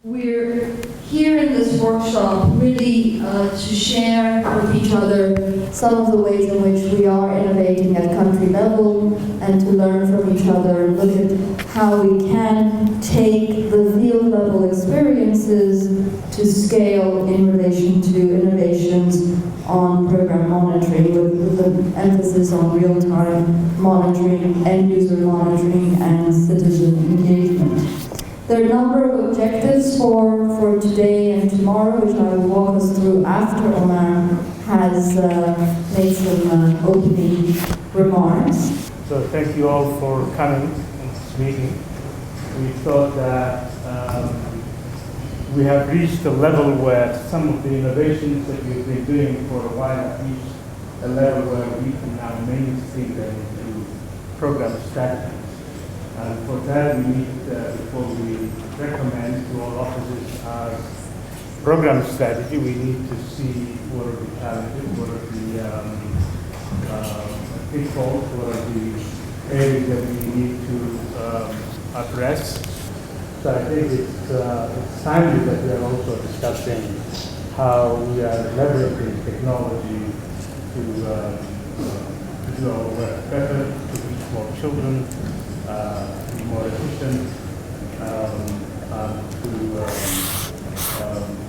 We're here in this workshop really to share with each other some of the ways in which we are innovating at country level and to learn from each other and look at how we can take the field level experiences to scale in relation to innovations on program monitoring with an emphasis on real-time monitoring, end-user monitoring, and citizen engagement. There are a number of objectives for today and tomorrow, which I will walk us through after Omar has made some opening remarks. So thank you all for coming to this meeting. We thought that we have reached a level where some of the innovations that we've been doing for a while have reached a level where we can now mainstream them into program strategies. And for that, we need, before we recommend to all officers our program strategy, we need to see what are the challenges, what are the pitfalls, what are the areas that we need to address. So I think it's timely that we are also discussing how we are leveraging technology to do our work better, to reach more children, be more efficient,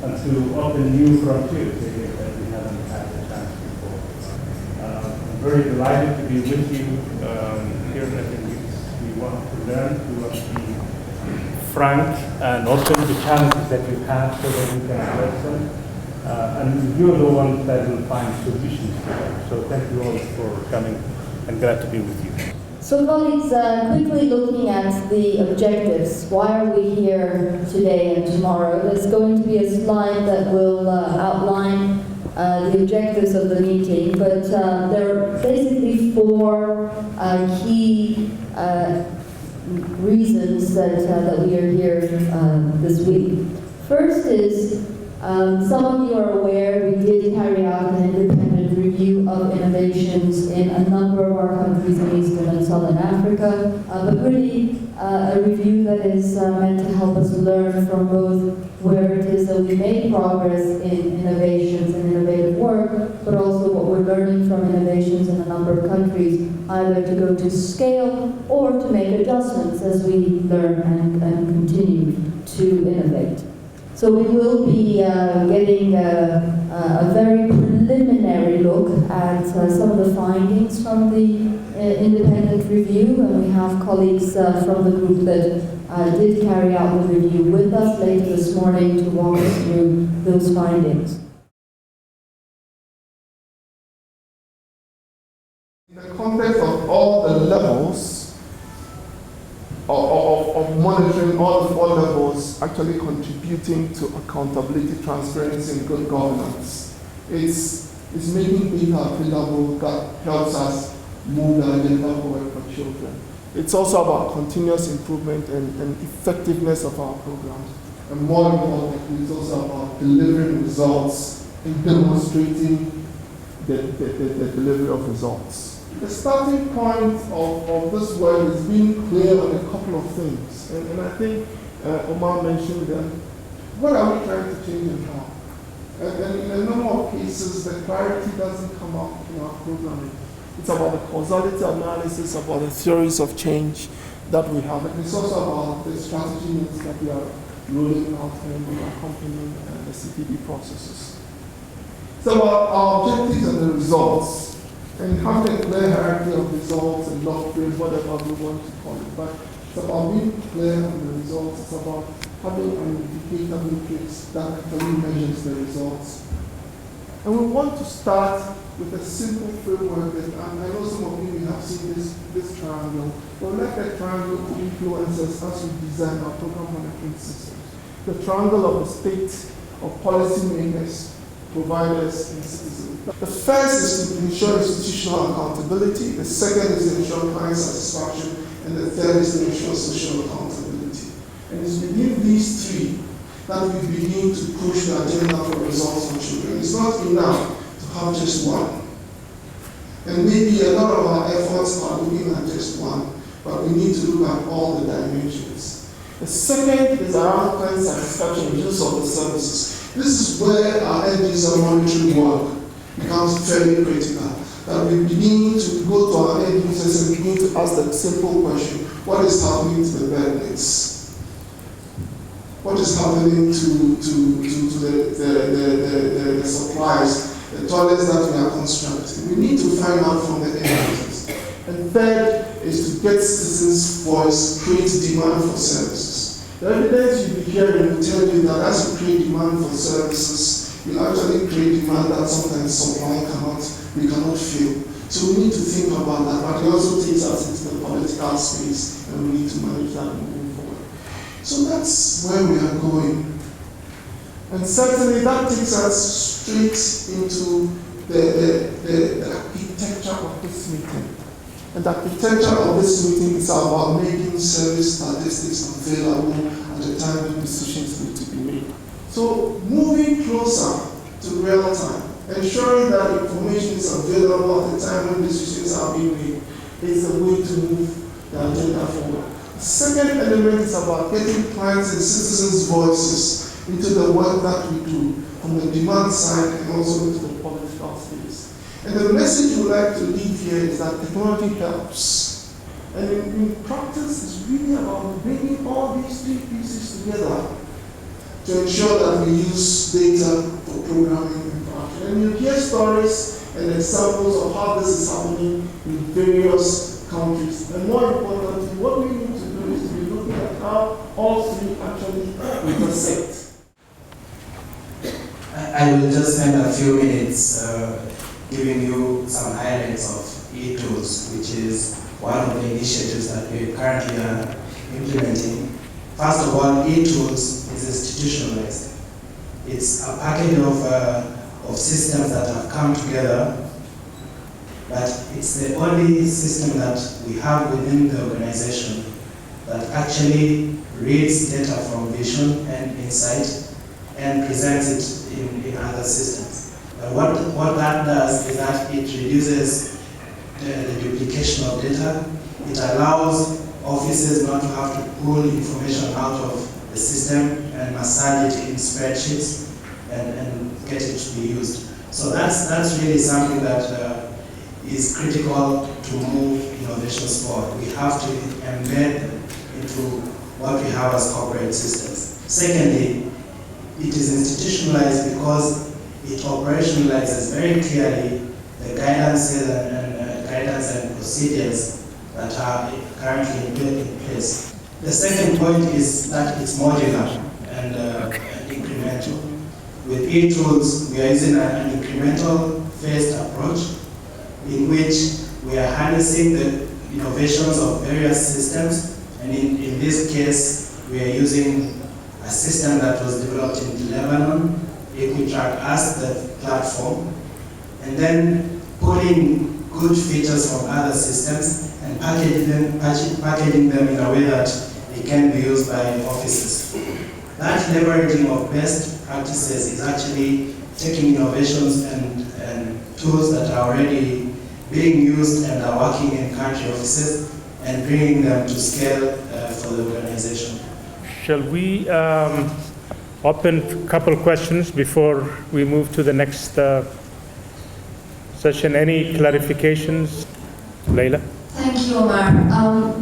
and to open new frontiers that we haven't had a chance before. I'm very delighted to be with you here. I think we want to learn, we want to be frank and open the challenges that you have so that we can address them. And you're the ones that will find solutions to them. So thank you all for coming and glad to be with you. So colleagues, quickly looking at the objectives, why are we here today and tomorrow? There's going to be a slide that will outline the objectives of the meeting, but there are basically four key reasons that we are here this week. First is, some of you are aware we did carry out an independent review of innovations in a number of our countries in Eastern and Southern Africa, but really a review that is meant to help us learn from both where it is that we made progress in innovations and innovative work, but also what we're learning from innovations in a number of countries, either to go to scale or to make adjustments as we learn and continue to innovate. So we will be getting a very preliminary look at some of the findings from the independent review, and we have colleagues from the group that did carry out the review with us later this morning to walk us through those findings. In the context of all the levels of monitoring, all the four levels actually contributing to accountability, transparency, and good governance. It's making data available that helps us move the agenda forward for children. It's also about continuous improvement and effectiveness of our programs. And more importantly, it's also about delivering results and demonstrating the delivery of results. The starting point of this work is being clear on a couple of things. And I think Omar mentioned them. What are we trying to change and how? And in a number of cases, the clarity doesn't come up in our programming. It's about the causality analysis, about the theories of change that we have. And it's also about the strategy notes that we are rolling out and accompanying the CPD processes. It's about our objectives and the results. And having a clear hierarchy of results and log frames, whatever we want to call it. But it's about being clear on the results. It's about having an indicator matrix that actually measures the results. And we want to start with a simple framework. And I know some of you have seen this triangle. But let that triangle influence us as we design our program monitoring systems. The triangle of the state, of policymakers, providers, and citizens. The first is to ensure institutional accountability, the second is to ensure client satisfaction, and the third is to ensure social accountability. And it's within these three that we begin to push the agenda for results on children. It's not enough to have just one. And maybe a lot of our efforts are looking at just one, but we need to look at all the dimensions. The second is around client satisfaction and use of the services. This is where our end user monitoring work becomes very critical. That we begin to go to our end users and begin to ask them simple question: what is happening to the bed nets? What is happening to the supplies, the toilets that we are constructing? We need to find out from the end users. And third is to get citizens' voice, create demand for services. The evidence you'll be hearing will tell you that as you create demand for services, you actually create demand that sometimes supply we cannot fill. So we need to think about that, but it also takes us into the political space, and we need to manage that moving forward. So that's where we are going. And certainly that takes us straight into the architecture of this meeting. And the architecture of this meeting is about making service statistics available at the time when decisions need to be made. So moving closer to real time, ensuring that information is available at the time when decisions are being made, is a way to move the agenda forward. The second element is about getting clients and citizens' voices into the work that we do, from the demand side and also into the political space. And the message we would like to leave here is that technology helps. And in practice, it's really about bringing all these three pieces together to ensure that we use data for programming and production. And you hear stories and examples of how this is happening in various countries. And more importantly, what we need to do is to be looking at how all three actually intersect. I will just spend a few minutes giving you some highlights of e-tools, which is one of the initiatives that we currently are implementing. First of all, e-tools is institutionalized. It's a package of systems that have come together, but it's the only system that we have within the organization that actually reads data from vision and insight and presents it in other systems. But what that does is that it reduces the duplication of data. It allows offices not to have to pull information out of the system and massage it in spreadsheets and get it to be used. So that's really something that is critical to move innovations forward. We have to embed them into what we have as corporate systems. Secondly, it is institutionalized because it operationalizes very clearly the guidance and procedures that are currently in place. The second point is that it's modular and incremental. With e-tools, we are using an incremental phased approach in which we are harnessing the innovations of various systems, and in this case, we are using a system that was developed in Lebanon, Equitrack as the platform, and then pulling good features from other systems and packaging them in a way that they can be used by offices. That leveraging of best practices is actually taking innovations and tools that are already being used and are working in country offices and bringing them to scale for the organization. Shall we open a couple of questions before we move to the next session? Any clarifications? Leila? Thank you, Omar.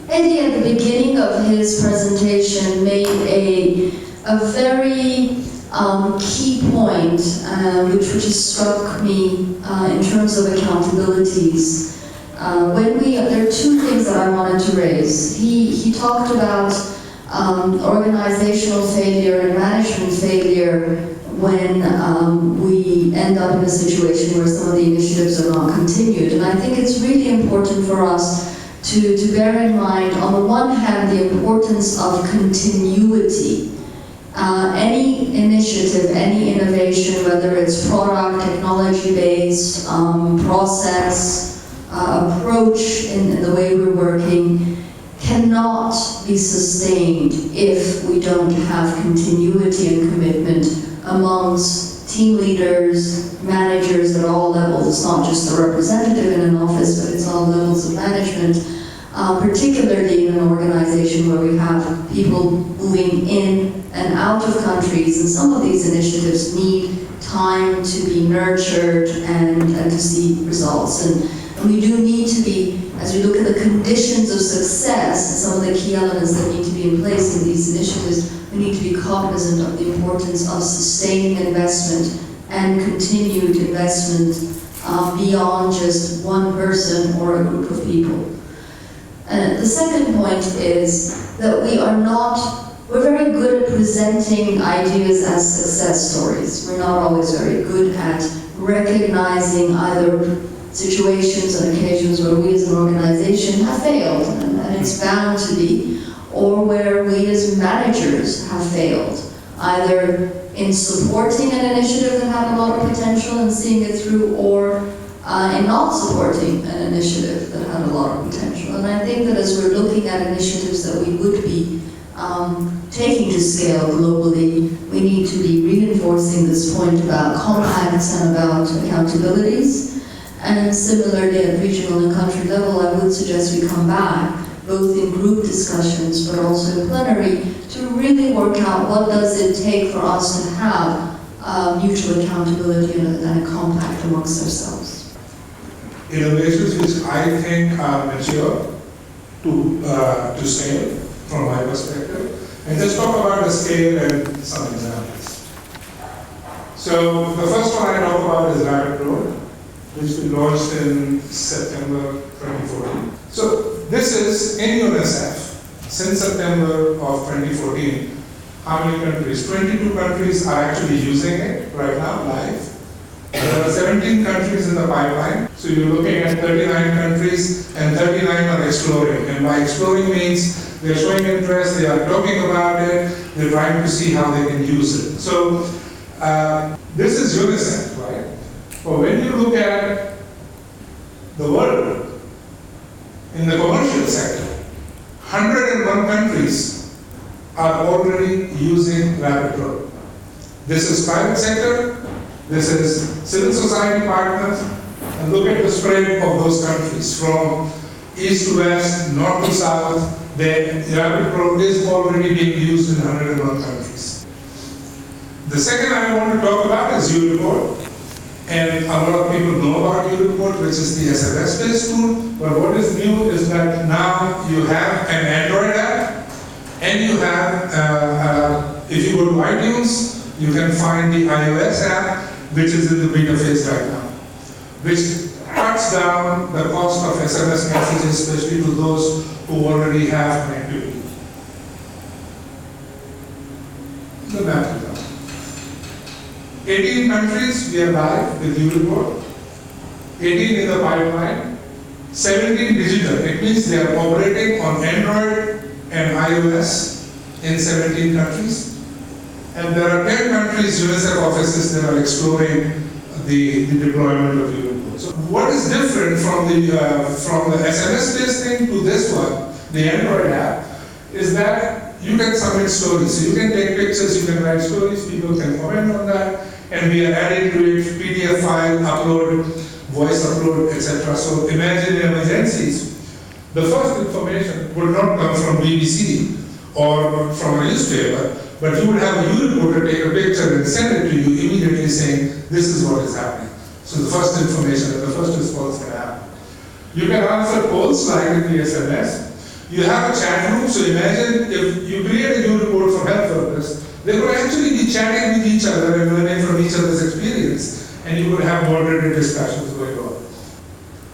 Eddie, at the beginning of his presentation, made a very key point, which has struck me in terms of accountabilities. There are two things that I wanted to raise. He talked about organizational failure and management failure when we end up in a situation where some of the initiatives are not continued. And I think it's really important for us to bear in mind, on the one hand, the importance of continuity. Any initiative, any innovation, whether it's product, technology-based, process, approach in the way we're working, cannot be sustained if we don't have continuity and commitment amongst team leaders, managers at all levels. It's not just the representative in an office, but it's all levels of management. particularly in an organization where we have people moving in and out of countries, and some of these initiatives need time to be nurtured and to see results. And we do need to be, as we look at the conditions of success and some of the key elements that need to be in place in these initiatives, we need to be cognizant of the importance of sustaining investment and continued investment beyond just one person or a group of people. The second point is that we're very good at presenting ideas as success stories. We're not always very good at recognizing either situations and occasions where we as an organization have failed, and it's bound to be, or where we as managers have failed, either in supporting an initiative that had a lot of potential and seeing it through, or in not supporting an initiative that had a lot of potential. And I think that as we're looking at initiatives that we would be taking to scale globally, we need to be reinforcing this point about compacts and about accountabilities. And similarly at regional and country level, I would suggest we come back, both in group discussions but also in plenary, to really work out what does it take for us to have mutual accountability and a compact amongst ourselves. Innovations which I think are mature to scale, from my perspective, and just talk about the scale and some examples. So the first one I talk about is Rapid Road, which we launched in September 2014. So this is in UNICEF since September of 2014. How many countries? 22 countries are actually using it right now, live. There are 17 countries in the pipeline. So you're looking at 39 countries and 39 are exploring. And by exploring means they're showing interest, they are talking about it, they're trying to see how they can use it. So this is UNICEF, right? But when you look at the world, in the commercial sector, 101 countries are already using Rapid Road. This is private sector, this is civil society partners, and look at the spread of those countries from east to west, north to south. The Rapid Road is already being used in 101 countries. The second I want to talk about is UNICEF. And a lot of people know about UNICEF, which is the SMS-based tool. But what is new is that now you have an Android app, and you have, if you go to iTunes, you can find the iOS app, which is in the beta phase right now, which cuts down the cost of SMS messages, especially to those who already have connectivity. The map is up. 18 countries we are live with UNICEF, 18 in the pipeline, 17 digital. It means they are operating on Android and iOS in 17 countries. And there are 10 countries, UNICEF offices, that are exploring the deployment of UNICEF. So what is different from the SMS-based thing to this one, the Android app, is that you can submit stories. So you can take pictures, you can write stories, people can comment on that, and we are adding to it PDF file, upload, voice upload, etc. So imagine in emergencies, the first information would not come from BBC or from a newspaper, but you would have a UNICEF take a picture and send it to you immediately saying, this is what is happening. So the first information and the first response can happen. You can answer polls like in the SMS. You have a chat room, so imagine if you create a new report for health purpose, they would actually be chatting with each other and learning from each other's experience, and you would have moderated discussions going on.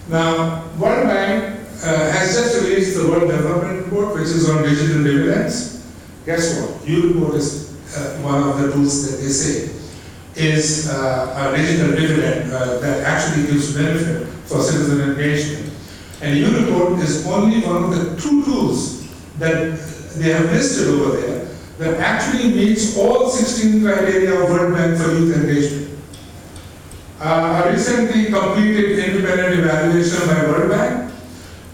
Now, World Bank has just released the World Development Report, which is on digital dividends. Guess what? UNICEF is one of the tools that they say is a digital dividend that actually gives benefit for citizen engagement. And UNICEF is only one of the 2 tools that they have listed over there that actually meets all 16 criteria of World Bank for youth engagement. A recently completed independent evaluation by World Bank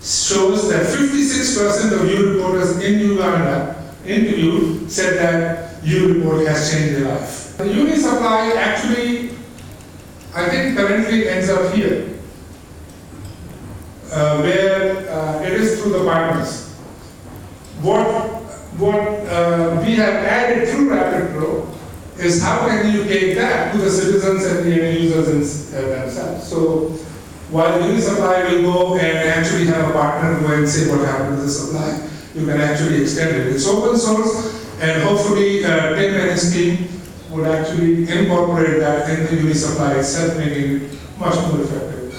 shows that 56% of youth reporters in Uganda interviewed said that youth report has changed their life. The UniSupply actually, I think currently ends up here, where it is is through the partners. What we have added through Rapid Pro is how can you take that to the citizens and the end users themselves. So while UniSupply will go and actually have a partner go and say what happened to the supply, you can actually extend it. It's open source, and hopefully Tim and his team would actually incorporate that in the UniSupply itself, making it much more effective.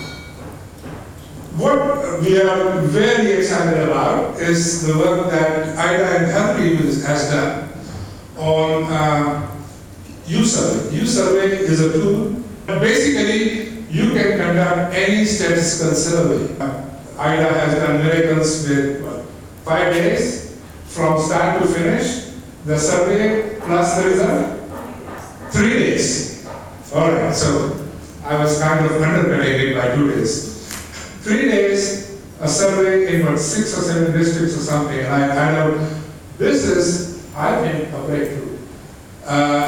What we are very excited about is the work that IDA and Health has done on U-Survey. U-Survey is a tool. Basically, you can conduct any statistical survey. IDA has done miracles with 5 days from start to finish. The survey plus the result, 3 days. All right, so I was kind of underestimated by 2 days. 3 days, a survey in what, 6 or 7 districts or something, and I know this is, I think, a breakthrough.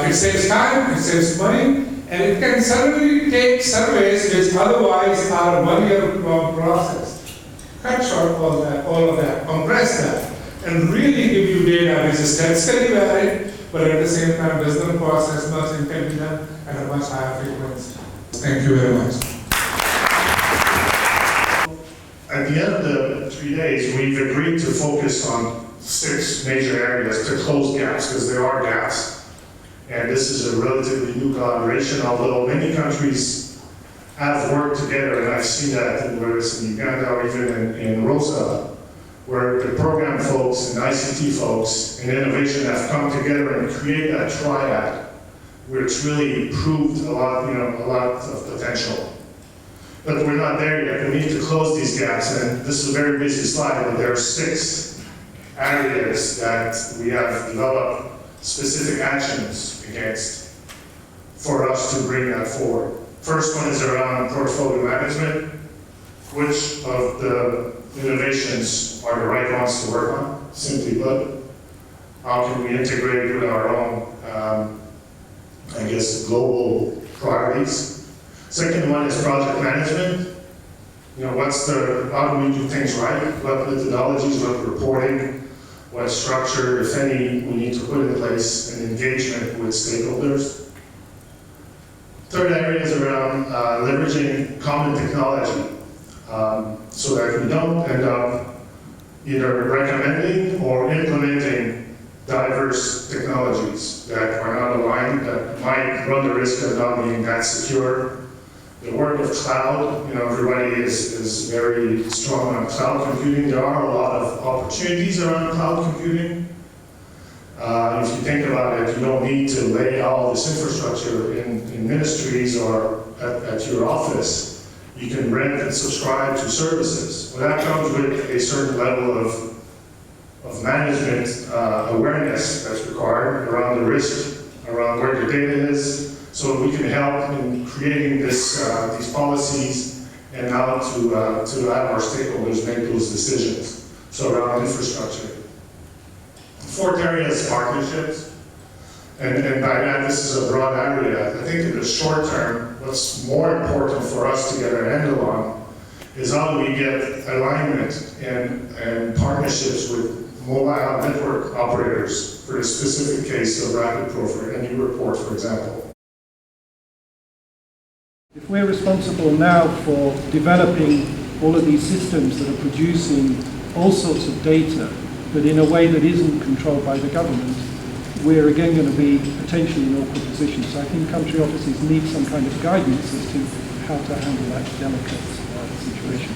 It saves time, it saves money, and it can certainly take surveys which otherwise are a 1-year-long process. Cut short all of that, compress that, and really give you data which is statistically valid, but at the same time does not process much and can be done at a much higher frequency. Thank you very much. At the end of the 3 days, we've agreed to focus on 6 major areas to close gaps, because there are gaps. And this is a relatively new collaboration, although many countries have worked together, and I've seen that, whether it's in Uganda or even in Rosa, where the program folks and ICT folks and innovation have come together and created a triad, which really proved a lot of potential. But we're not there yet. We need to close these gaps, and this is a very busy slide, but there are 6 areas that we have developed specific actions against for us to bring that forward. First one is around portfolio management. Which of the innovations are the right ones to work on? Simply put, how can we integrate with our own, global priorities? Second one is project management. How do we do things right? What methodologies, what reporting, what structure, if any, we need to put in place, and engagement with stakeholders. Third area is around leveraging common technology, so that we don't end up either recommending or implementing diverse technologies that are not aligned, that might run the risk of not being that secure. The work of cloud, everybody is very strong on cloud computing. There are a lot of opportunities around cloud computing. If you think about it, you don't need to lay all this infrastructure in ministries or at your office. You can rent and subscribe to services. Well, that comes with a certain level of management awareness that's required around the risk, around where the data is, so we can help in creating these policies and how to have our stakeholders make those decisions. So around infrastructure. Fourth area is partnerships. And by that, this is a broad area. I think in the short term, what's more important for us to get our handle on is how do we get alignment and partnerships with mobile network operators for the specific case of Rapid Pro for any report, for example. If we're responsible now for developing all of these systems that are producing all sorts of data, but in a way that isn't controlled by the government, we're again going to be potentially in awkward positions. So I think country offices need some kind of guidance as to how to handle that delicate situation.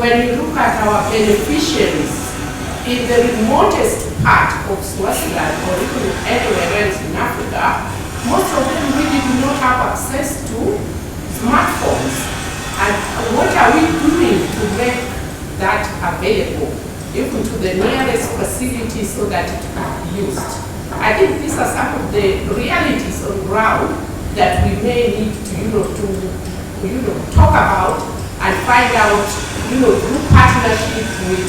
When you look at our beneficiaries in the remotest part of Swaziland or even anywhere else in Africa, most of them really do not have access to smartphones. And what are we doing to make that available, even to the nearest facility, so that it can be used? I think these are some of the realities on ground that we may need to talk about and find out, through partnership with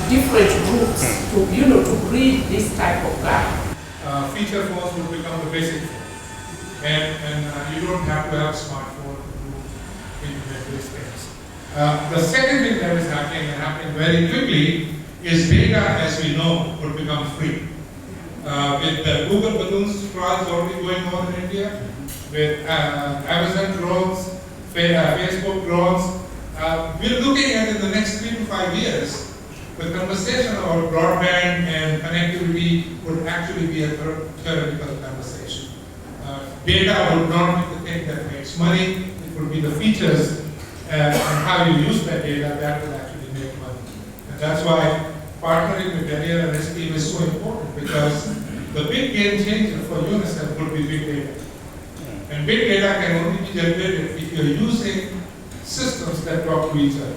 different groups to bridge this type of gap. Feature phones will become the basic phone. And you don't have to have a smartphone to do internet-based things. The second thing that is happening and happening very quickly is data, as we know, would become free. With the Google balloons trials already going on in India, with Amazon drones, Facebook drones, we're looking at in the next 3 to 5 years, the conversation about broadband and connectivity would actually be a theoretical conversation. Data would not be the thing that makes money, it would be the features and how you use that data that will actually make money. And that's why partnering with Daniel and his team is so important, because the big game changer for UNICEF would be big data. And big data can only be generated if you're using systems that talk to each other.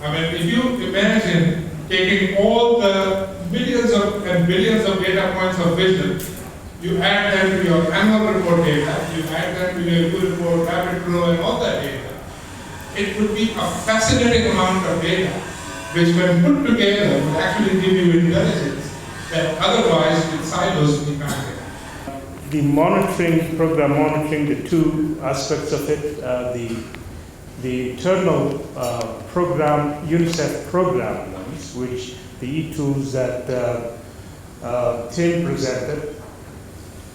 I mean, if you imagine taking all the millions and billions of data points of vision, you add them to your annual report data, you add them to your new report, rapid flow, and all that data, it would be a fascinating amount of data, which when put together would actually give you intelligence that otherwise with silos we can't get. The monitoring, program monitoring, the two aspects of it, the internal program, UNICEF program ones, which the e-tools that Tim presented,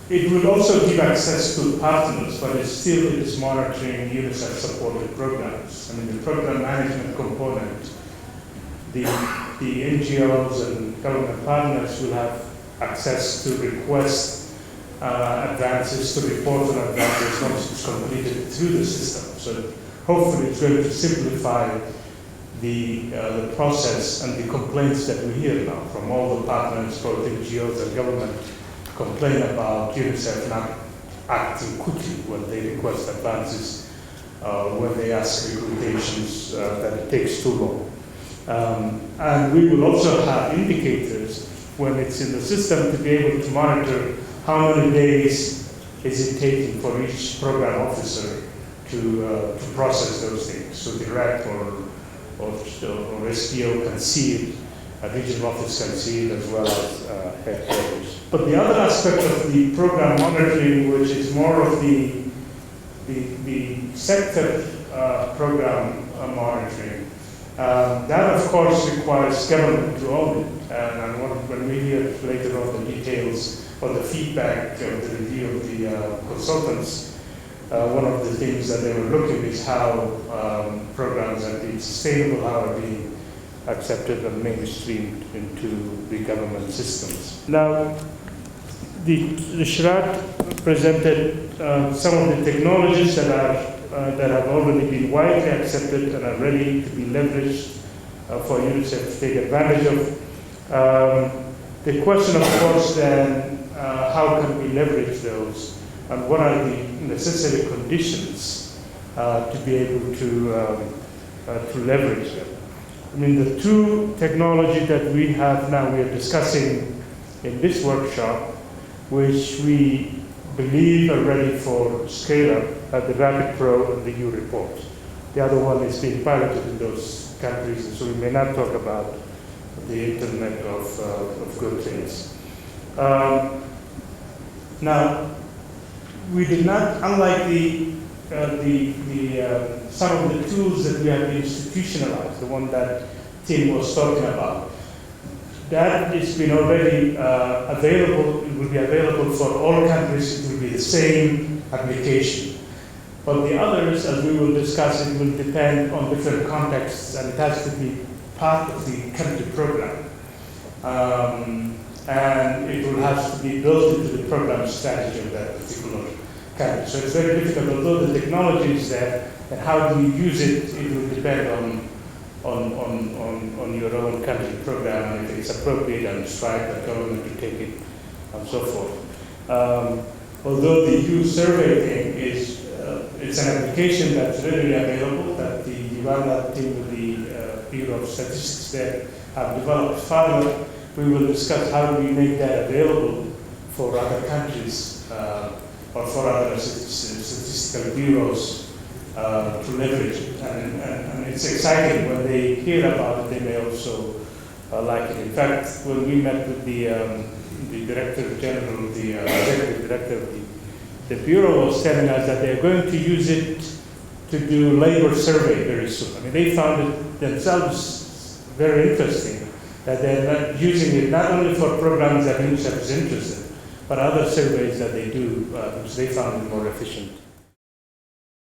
it will also give access to partners, but it is monitoring UNICEF supported programs. I mean, the program management component, the NGOs and government partners will have access to request advances, to report on advances once it's completed through the system. So hopefully it's going to simplify the process and the complaints that we hear now from all the partners, both NGOs and government, complain about UNICEF not acting quickly when they request advances, when they ask recommendations, that it takes too long. And we will also have indicators when it's in the system to be able to monitor how many days is it taking for each program officer to process those things. So the REC or SPO can see it, a regional office can see it, as well as headquarters. But the other aspect of the program monitoring, which is more of the sector program monitoring, that of course requires government to own it. And when we hear later on the details or the feedback of the review of the consultants, one of the things that they were looking is how programs are being sustainable, how are being accepted and mainstreamed into the government systems. Now, the Shrat presented some of the technologies that have already been widely accepted and are ready to be leveraged for UNICEF to take advantage of. The question, of course, then, how can we leverage those, and what are the necessary conditions to be able to leverage them? I mean, the two technologies that we have now, we are discussing in this workshop, which we believe are ready for scale-up, are the Rapid Pro and the U-Report. The other one is being piloted in those countries, and so we may not talk about the Internet of good things. Now, we did not, unlike some of the tools that we have institutionalized, the one that Tim was talking about, that has been already available. It will be available for all countries. It will be the same application. But the others, as we will discuss, it will depend on different contexts, and it has to be part of the country program. And it will have to be built into the program strategy of that particular country. So it's very difficult, although the technology is there, and how do you use it, it will depend on your own country program, and if it's appropriate and strike the government to take it, and so forth. Although the EU survey thing is, it's an application that's readily available, that the Uganda team with the Bureau of Statistics there have developed further. We will discuss how do we make that available for other countries or for other statistical bureaus to leverage it. And it's exciting when they hear about it, they may also like it. In fact, when we met with the Director General, the Executive Director of the Bureau was telling us that they're going to use it to do labor survey very soon. I mean, they found it themselves very interesting that they're not using it not only for programs that UNICEF is interested in, but other surveys that they do, which they found it more efficient.